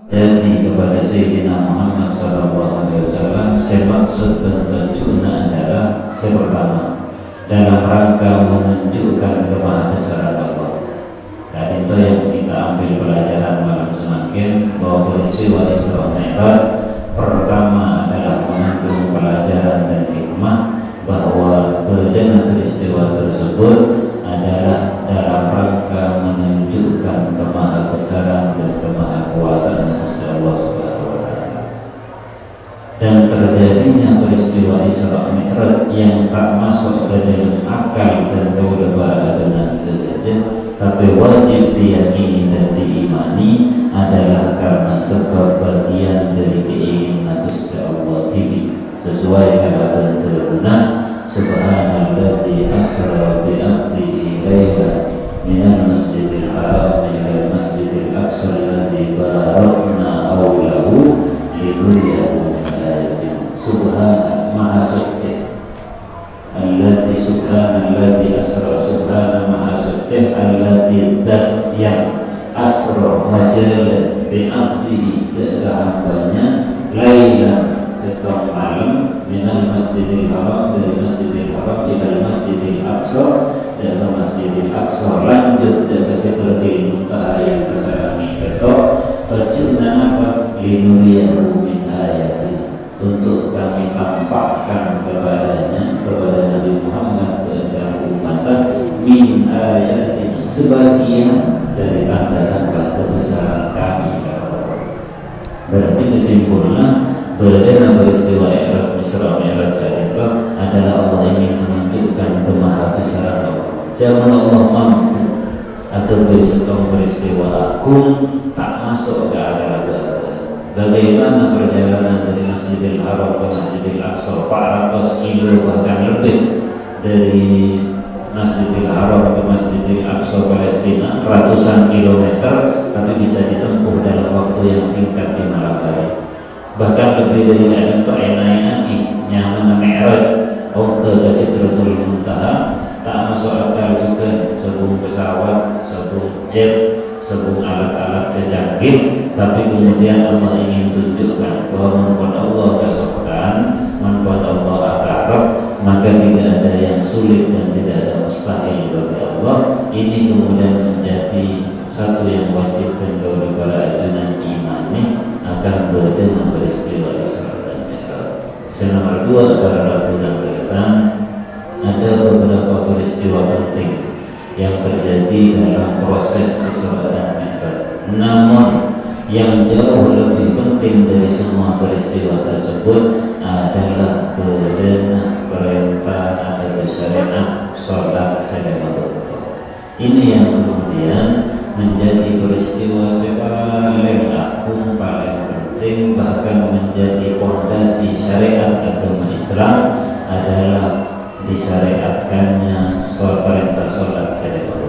jadi kepada Sayyidina Muhammad SAW, semaksud dan tujuannya adalah pertama dalam rangka menunjukkan kemahabesaran Allah. Dan itu yang kita ambil pelajaran malam semakin, bahwa peristiwa Isra Mi'raj pertama adalah mengandung pelajaran dan hikmah bahwa dengan peristiwa tersebut adalah dalam rangka menunjukkan kemahabesaran dan kemahakuasaan Allah Subhanahu wa Ta'ala. Dan terjadinya peristiwa Isra Mi'raj yang tak masuk ke dalam akal dan kaula para adunan saja, tapi wajib diyakini dan diimani adalah karena sebab bagian dari keinginan Gusti Allah tinggi sesuai dengan teruna. Subhanalladzi asra bi 'abdihi lailan minal masjidil haram ilal masjidil aqsa alladzi barakna hawlahu linuriyahu min ayatina. Subhana maha suci alladzi subhanalladzi asra, subhana maha suci alladzi dzat yang asra majal bi 'abdihi adalah hambanya lailan setengah malam minal masjidil haram dari masjidil haram ilal masjidil aqsa dan masjidil aqsa lanjut ke Sidratil Muntaha yang kesayangan itu tujuannya apa? Linuriyahu min ayatina, untuk kami tampakkan kepadanya, kepada Nabi Muhammad dan umatnya min ayatina, sebagian dari tanda-tanda kebesaran kami. Berarti kesimpulannya berbeda peristiwa Isra Mi'raj itu adalah Allah ingin menunjukkan kemahabesaran Allah. Jangan Allah mampu atau bersetong peristiwa agung tak masuk ke akal. Bagaimana perjalanan dari Masjidil Haram ke Masjidil Aqsa 400 kilo bahkan lebih, dari Masjidil Haram ke Masjidil Aqsa Palestina ratusan kilometer, tapi bisa ditempuh dalam waktu yang singkat di malam hari. Bahkan lebih dari itu naik haji nyaman Mi'raj ke Sidratul Muntaha tak masuk akal juga. Sebuah pesawat, sebuah jet, sebuah alat-alat secanggih, tapi kemudian Allah ingin tunjukkan bahwa manfaat Allah kesokan, manfaat Allah akarab, maka tidak ada yang sulit dan tidak ada mustahil bagi Allah. Ini kemudian menjadi satu yang wajib dan para ajunan imani akan berdengar peristiwa Isra dan Mi'raj. Nomor 2 pada Rabu yang datang ada beberapa peristiwa penting yang terjadi dalam proses Isra dan Mi'raj. Namun yang jauh lebih penting dari semua peristiwa tersebut adalah berdengar perintah atau syariat sholat sedekah. Ini yang kemudian menjadi peristiwa paling agung, paling penting, bahkan menjadi fondasi syariat agama Islam adalah disyariatkannya perintah sholat sedekah.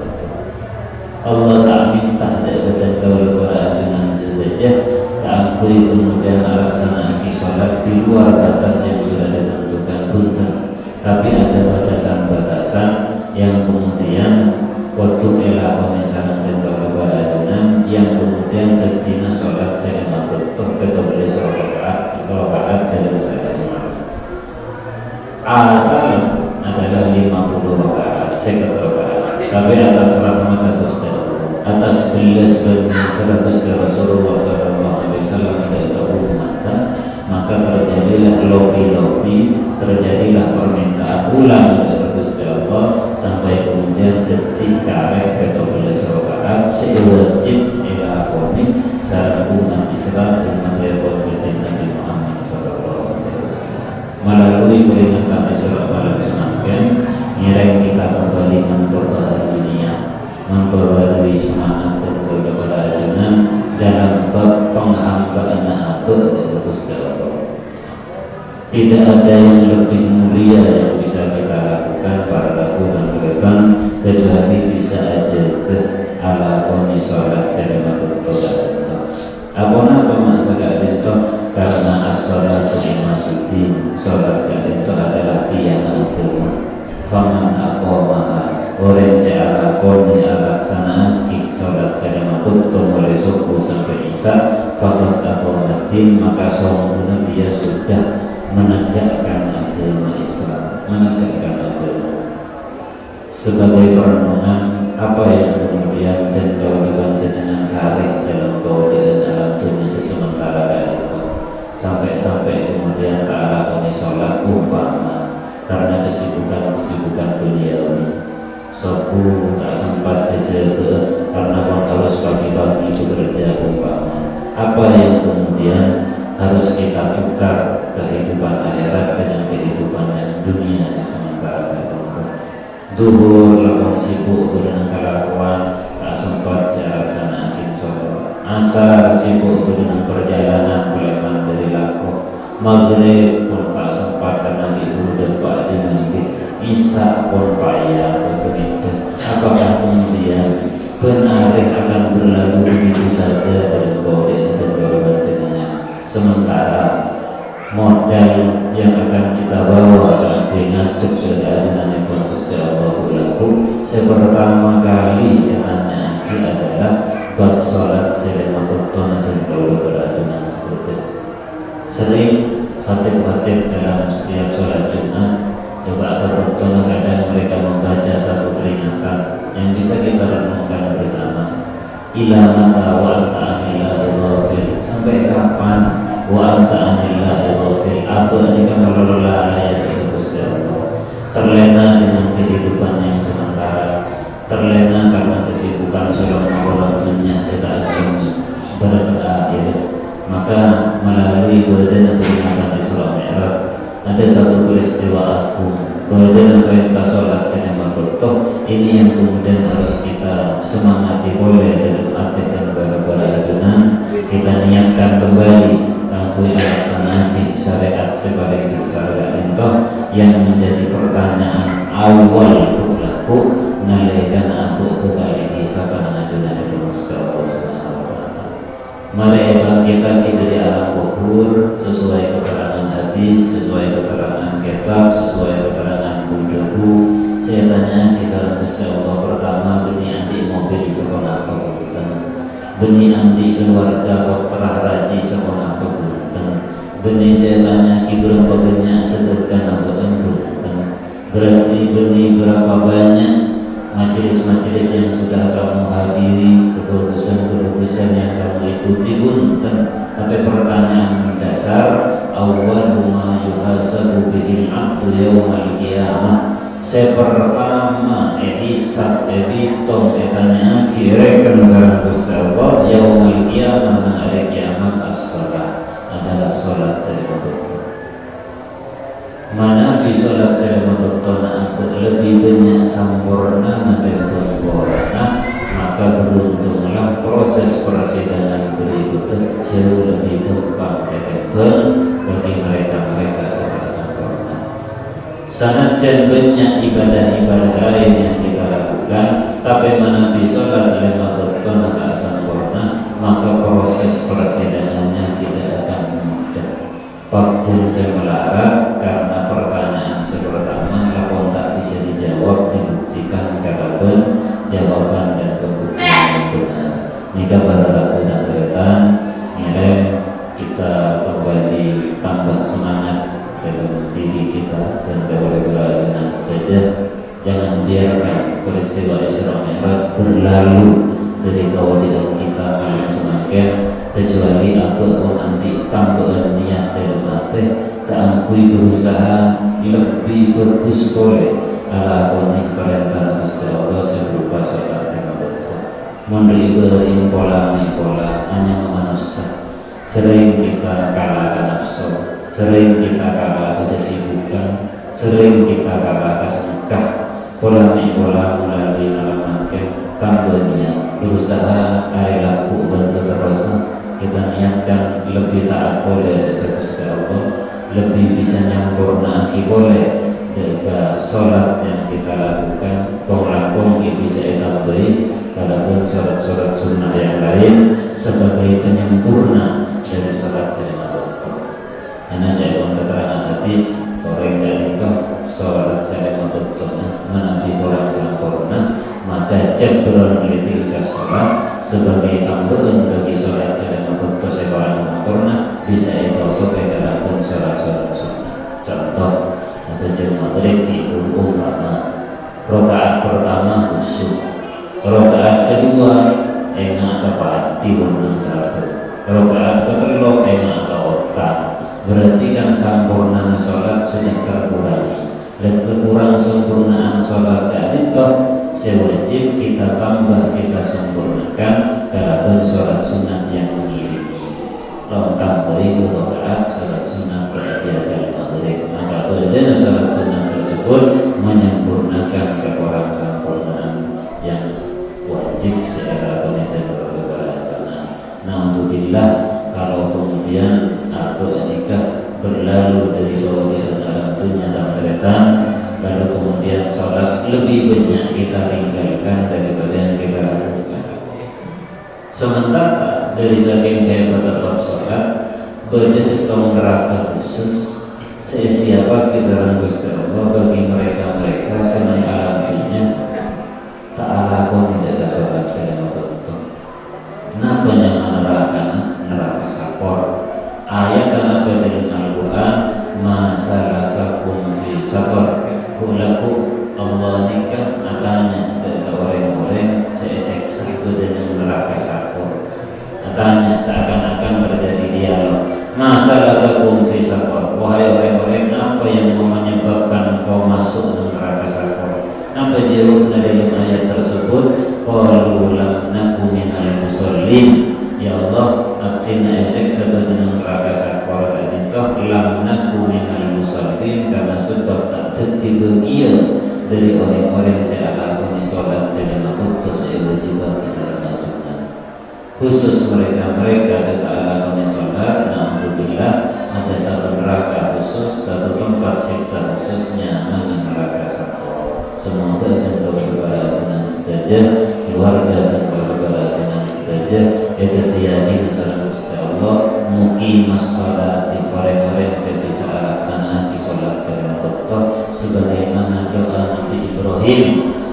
Allah tak minta daripada kepada ajunan saja, tak akui kemudian melaksanakan sholat di luar batas yang sudah ditentukan punten, tapi ada batasan-batasan yang kemudian waktu elakon misalnya dan beberapa ajunan yang kemudian terjadi sholat sedekah kita boleh sholat rakaat dalam saja semalam. Asal adalah 50 rakaat, 50 rakaat, tapi atas rahmat Gusti Allah, atas belas belas Gusti Rasulullah SAW dari umat, maka terjadilah lobi-lobi, terjadilah permintaan ulang dari Gusti Allah sampai kemudian ketika kita boleh rakaat sewajib dilakoni secara umat Islam dengan rekomendasi Nabi Muhammad SAW melalui peringatan Isra malam semakin ngiring kita kembali memperbaharui niat, memperbaharui semangat dan kepada ajunan dalam bab penghambaan apa Gusti Allah. Tidak ada yang lebih mulia yang bisa kita lakukan pada lakukan ke depan kecuali bisa aja ke ala koni sholat sedekah. Apa maksudnya itu? Karena as-sholatu imatuddin, sholat itu adalah tiang agama. Faman aqamaha, orang yang lakoni alaksanakan sholat sedekah mulai subuh sampai isya faqad aqamatin, maka sungguhnya dia sudah menegakkan agama Islam, menegakkan agama. Sebagai perenungan, apa yang kemudian dan kewajiban jenengan sari dalam kewajiban alam dunia sementara itu, sampai kemudian ta'ala kami sholat umpama karena kesibukan duniawi. Sopu tak sempat saja karena harus pagi-pagi bekerja umpama. Apa yang kemudian harus kita tukar kehidupan akhirat dengan kehidupan yang dunia sementara itu. Duhur lakon sibuk dengan kelakuan tak sempat seakan sholat. Asar sibuk dengan perjalanan pulang dari laku. Maghrib pun tak sempat karena libur dan pak dinanti. Isya pun payah begitu. Apakah kemudian benar akan berlalu begitu saja dari kode dan kewajibannya? Sementara modal yang akan kita bawa dengan keadaan yang bagus Allah laku pertama kali katanya adalah bab sholat selama bertona dan kalau berada seperti sering khatib-khatib dalam setiap sholat Jumat coba atau bertona kadang mereka membaca satu peringatan yang bisa kita renungkan bersama. Ila mata wa anta anillahi ghafil, sampai kapan wa anta anillahi ghafil, atau jika melolola ayat itu Gusti Allah, terlena dengan kehidupan yang sementara, terlena karena kesibukan selama dunia tidak akan berakhir. Maka melalui badan peringatan Isra Mi'raj ada satu peristiwa agung, badan perintah sholat sinema bertoh. Ini yang kemudian harus kita semangati oleh dalam arti dan bagaimana kita niatkan kembali tangguh alasanati syariat sebagai syariat itu yang menjadi pertanyaan awal berlaku nalaikan aku kembali siapa najulah itu Mustafa Subhanahu wa ta'ala. Mari kita di alam kubur sesuai keterangan hadis, sesuai keterangan kitab, sesuai keterangan buku. Saya tanya kisah Gusti Allah pertama, benih andi mobil di sekolah apa bukan? Benih andi keluarga kok terah raji sekolah apa bukan? Benih saya tanya berapa banyak sedekah apa bukan? Berarti benih berapa banyak majelis-majelis yang sudah kamu hadiri, kebagusan-kebagusan yang kamu ikuti bukan? Tapi pertanyaan mendasar, awwalu ma yuhasabu bihil abdu yawmal qiyamah. Pertama hisab hitung tanya kira-kira salah Gusti Allah yaumul qiyamah dan hari kiamat as-shalah adalah salat sedekah. Mana di salat sedekah aku lebih banyak sempurna dan sempurna, maka beruntunglah proses persidangan berikutnya jauh lebih gampang bagi mereka sangat sempurna. Sangat banyak ibadah-ibadah lain yang kita lakukan, tapi mana bisa lima bertona tak sempurna, maka proses persidangannya tidak akan mudah. Faktor saya melarang karena pertanyaan pertama lapor tak bisa dijawab dibuktikan katakan jawaban dan pembuktian yang benar. Jika pada waktu dan kelihatan nilai kita kembali tambah semangat dalam diri kita dan kewajiban dengan saja. Jangan biarkan peristiwa Isra Mi'raj berlalu dari kewajiban kita malah semakin, kecuali aku pun nanti tambahan niat dalam hati keangkui berusaha lebih bagus boleh ala konik perintah Gusti Allah seberupa sholat lima waktu. Memberi pola hanya manusia. Sering kita kalah nafsu, sering kita kalah kesibukan, sering kita kalah kesedekah. Pola melalui alam tambahnya berusaha hari laku dan seterusnya kita niatkan lebih taat boleh Gusti Allah, lebih bisa nyampurna boleh jika sholat yang kita lakukan tolakon bisa tambahi kalaupun sholat sunnah yang lain sebagai penyempurna dari sholat lima waktu. Karena jawaban keterangan hadis orang dari sholat lima waktu menabi orang sempurna, maka jabrul meneliti sholat sebagai tambahan bagi sholat lima waktu bisa itu kekerapan sholat-sholat sunnah. Contoh atau jam maghrib itu rakaat pertama khusyuk, rakaat kedua enak kepada tiwun satu, rakaat kedua enak ke otak. Berarti kan sempurna sholat sudah terkurangi, dan kekurang sempurnaan sholat tadi sewajib kita tambah, kita sempurnakan kalaupun sholat sunnah yang mengiringi. Lengkap dari rakaat sholat sunnah berarti ada maghrib, maka pada sholat sunnah tersebut menyempurnakan kekurang sempurnaan yang wajib secara komitmen berkeberatan. Alhamdulillah kalau kemudian atau nikah berlalu dari bawah dalam dunia dan kereta, lalu kemudian sholat lebih banyak kita tinggalkan daripada yang kita lakukan. Sementara dari saking hebat tetap sholat berjasa neraka khusus, siapa kisaran Gusti Allah bagi mereka senang alam dunia tak alakon tidak ada sholat selama betul. Kenapa yang neraka sakor? Ayat apa dari Al-Quran? Masalakakum fi sakor. Kulaku Allah nikah katanya kepada orang-orang seseksa itu dengan neraka sakor. Katanya seakan-akan terjadi dialog. Masalakakum fi sakor. Wahai orang-orang, apa yang menyebabkan kau masuk ke neraka sakor? Apa jawab dari ayat tersebut? Qalu lam naku minal musallin. Ya Allah, abdina esek sebagaimana neraka sakor tadi toh lam naku minal musallin, karena sebab tak terti bagian dari orang-orang yang alakoni sholat sedang waktu saya wajib kesalahan. Khusus mereka yang alakoni sholat, alhamdulillah ada satu neraka khusus, satu tempat siksa khususnya namanya neraka sakor. Semoga tentu berbahagia saja keluarga dan berbahagia saja itu tiada masalah Gusti Allah. Mungkin masalah di orang-orang saya bisa laksana di sholat secara betul sebagaimana doa Nabi Ibrahim,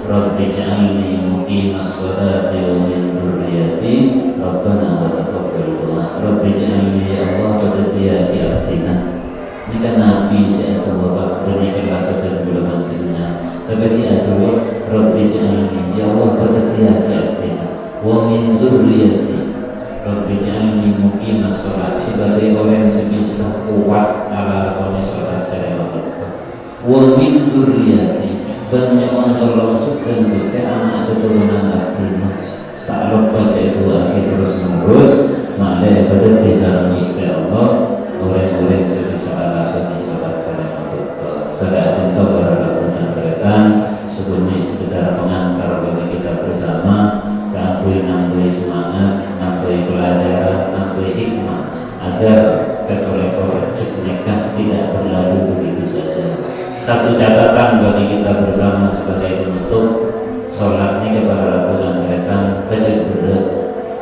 Rabbi ja'alni muqimas sholati wa min dzurriyyati Rabbana wa taqabbal du'a. Rabbi ja'alni ya Allah pada dia di artinya ini kan Nabi saya itu bapak berikan rasa dan belum nantinya, tapi dia itu Rabbi ja'alni ya Allah pada dia di artinya wa min dzurriyyati Rabbi ja'alni muqimas sholat, sebagai orang yang sebisa kuat ala kami sholat saya wa min dzurriyyati, banyak tolong juga Gusti anak keturunan artinya tak lepas itu akhir terus menerus maka pada desa Gusti Allah orang-orang sebisa ala kami sholat saya saat itu para lakukan kereta sebenarnya sekedar pengantar bagi kita bersama, nambah semangat, nambah pelajaran, nambah hikmah agar rekor nikah tidak berlalu begitu saja. Satu catatan bagi kita bersama sebagai penutup sholat ini kepada lakukan kereta kecil berat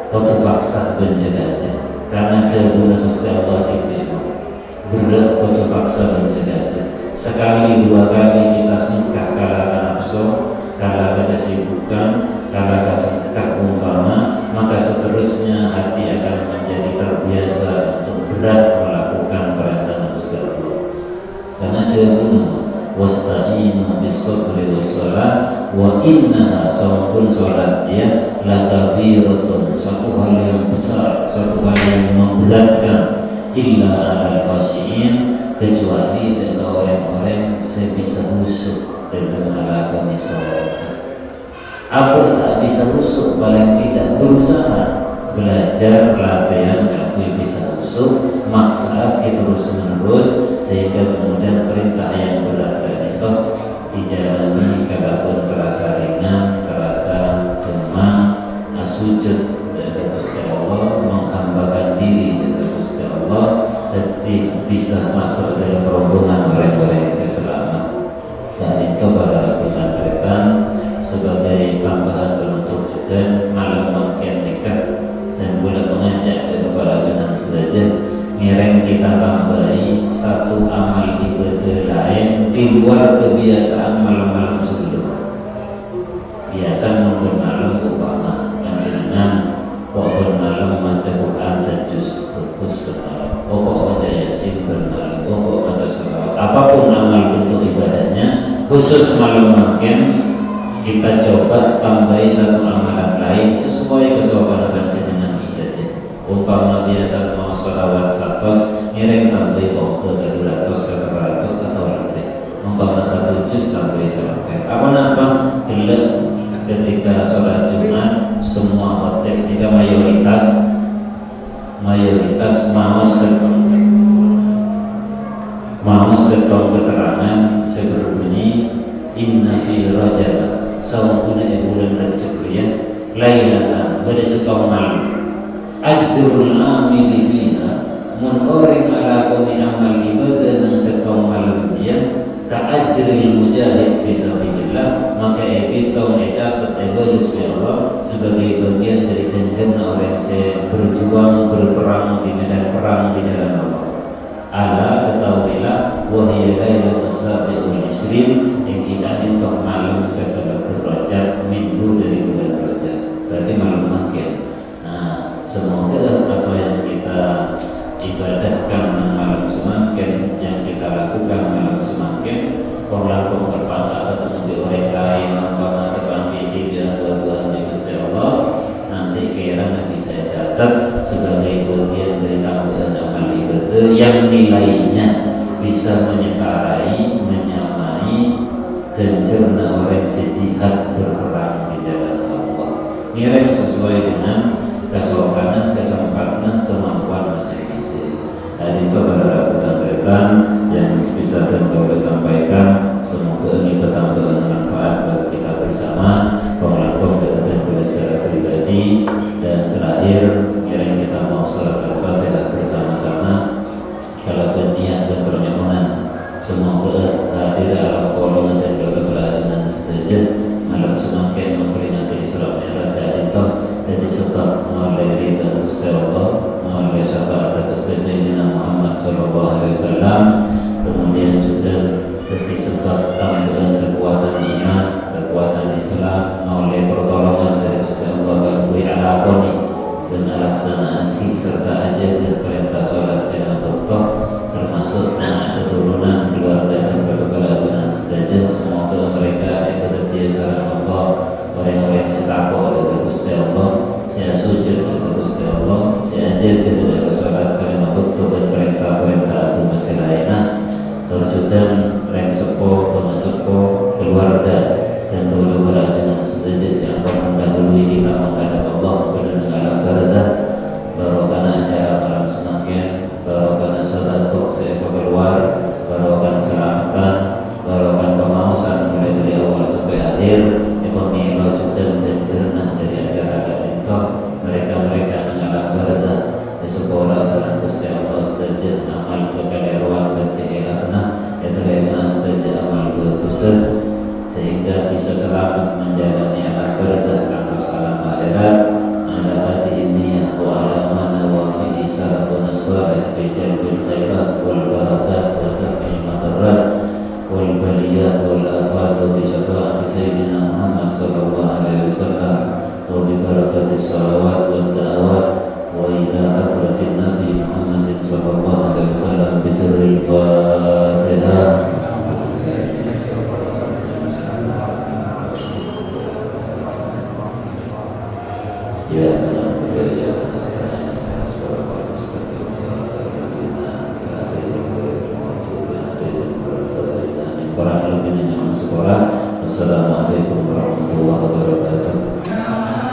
waktu paksa menjaga aja karena kebunan Gusti Allah berat waktu paksa menjaga aja. Sekali dua kali kita singkah kala nafsu, kala kesibukan, kala kasengkah umpama, maka seterusnya hati akan menjadi terbiasa untuk berat melakukan perintah Gusti Allah. Karena dia guna wasta'inu bis-sabri was-shalah wa innaha sawpun salat dia lakabiratun, satu hal yang besar, satu hal yang memberatkan, illa alal khashiin, kecuali dari orang-orang sebisa khusyuk dalam melakukan sholat. Apa tak bisa khusyuk, paling tidak berusaha belajar latihan aku bisa khusyuk, maksa terus menerus sehingga kemudian perintah yang berat tadi itu dijalani kalaupun terasa ringan, terasa demam, sujud dari Gusti Allah, menghambakan diri dari Gusti Allah, jadi bisa masuk dalam rombongan orang-orang yang selamat. Dan itu pada lakukan kereta sebagai tambahan penutup juga malam makin nikah dan boleh mengajak kepada dengan saja ngereng kita tambahi satu amal ibadah lain di luar kebiasaan malam-malam sebelum. Biasa mungkin malam umpama dan dengan kok malam baca Quran sejus fokus ke khusus malam makin kita coba tambahi satu amalan lain sesuai kesopanan dengan kita. Umpama biasa mau sholawat 100, ngiring tambahi ke 200 ke 300 atau lebih. Umpama 1 juz tambahi sampai. Apa ketika sholat Jumat semua khotib jika mayoritas mau setong keterangan seberbunyi inna fi rajab sawakuna bulan Rajab ya lailatan pada setong malam ajrul amili fiha mun orang ala kuni amal ibadah nang setong malam dia ka ajril mujahid fi sabilillah maka kita mencatat ebalus ya Allah sebagai bagian dari kencerna orang yang berjuang berperang di medan perang di jalan Allah. Ala ketahuilah wahya lailatus sabiul isrin yang kita itu malam ke-3 Rajab minggu dari bulan Rajab berarti malam makin. Nah semoga apa yang kita ibadahkan malam semakin yang kita lakukan malam semakin langsung berpahala atau orang lain maka depan biji dan dua-duanya Gusti Allah nanti kira bisa catat sebagai bagian dari tambahan amal ibadah yang nilainya bisa menyamarai kencerna orang sejihad berperang di jalan Allah. Nilai sesuai dengan kesopanan, kesempatan, kemampuan masing-masing. Dan itu adalah rekan-rekan yang bisa dan boleh sampaikan. Semoga ini bertambah manfaat bagi kita bersama. Konglakom dan boleh secara pribadi. Dan terakhir, kira kita mau sholat al-fatihah bersama-sama. Kalau berniat dan permohonan, semoga hadir dalam kolom dan keberadaan setuju malam semakin memperingati Isra Mi'raj itu jadi sebab melalui ridha Gusti Allah, melalui syafaat Gusti Sayyidina Muhammad sallallahu alaihi wasallam, kemudian juga jadi sebab tambahan kekuatan iman, kekuatan Islam melalui pertolongan dari Gusti Allah bagi alaqoni dan laksanaan serta aja dan perintah sholat sinatullah termasuk anak keturunan keluarga dan keberadaan sedaja. Semoga mereka ibadat jasa Allah orang-orang setakwa dari Gusti Allah, saya sujud dari Gusti Allah, saya ajar dari sholat sinatullah dan perintah-perintah agama lainnya terjudan reng sepo, pengesepo, keluarga dan keberadaan sedaja yang mendahului kita menghadap Allah kepada alam barzah. Barokana acara malam semakin, barokana sedekah seekor keluar, barokana selamatan, barokana pemausan mulai dari awal sampai akhir. Pemilu juga dan jernih dari acara itu mereka yang alam barzah di sekolah salam Gusti Allah sedaja amal kekaliruan dan keilafna eterena sedaja amal berdosa sehingga bisa selamat menjalani alam barzah kampus alam akhirat. Ala hati ini wa ala mana wa fihi salafun salih fi jalbil khairat wal barakat wa daf'il madarat wal baliyat wal afat bi syafaati sayyidina Muhammad sallallahu alaihi wasallam wa bi barakati shalawat wa da'awat wa ila hadratin Nabi Muhammad sallallahu alaihi wasallam bi sirril Fatihah. Ya Assalamualaikum warahmatullahi wabarakatuh.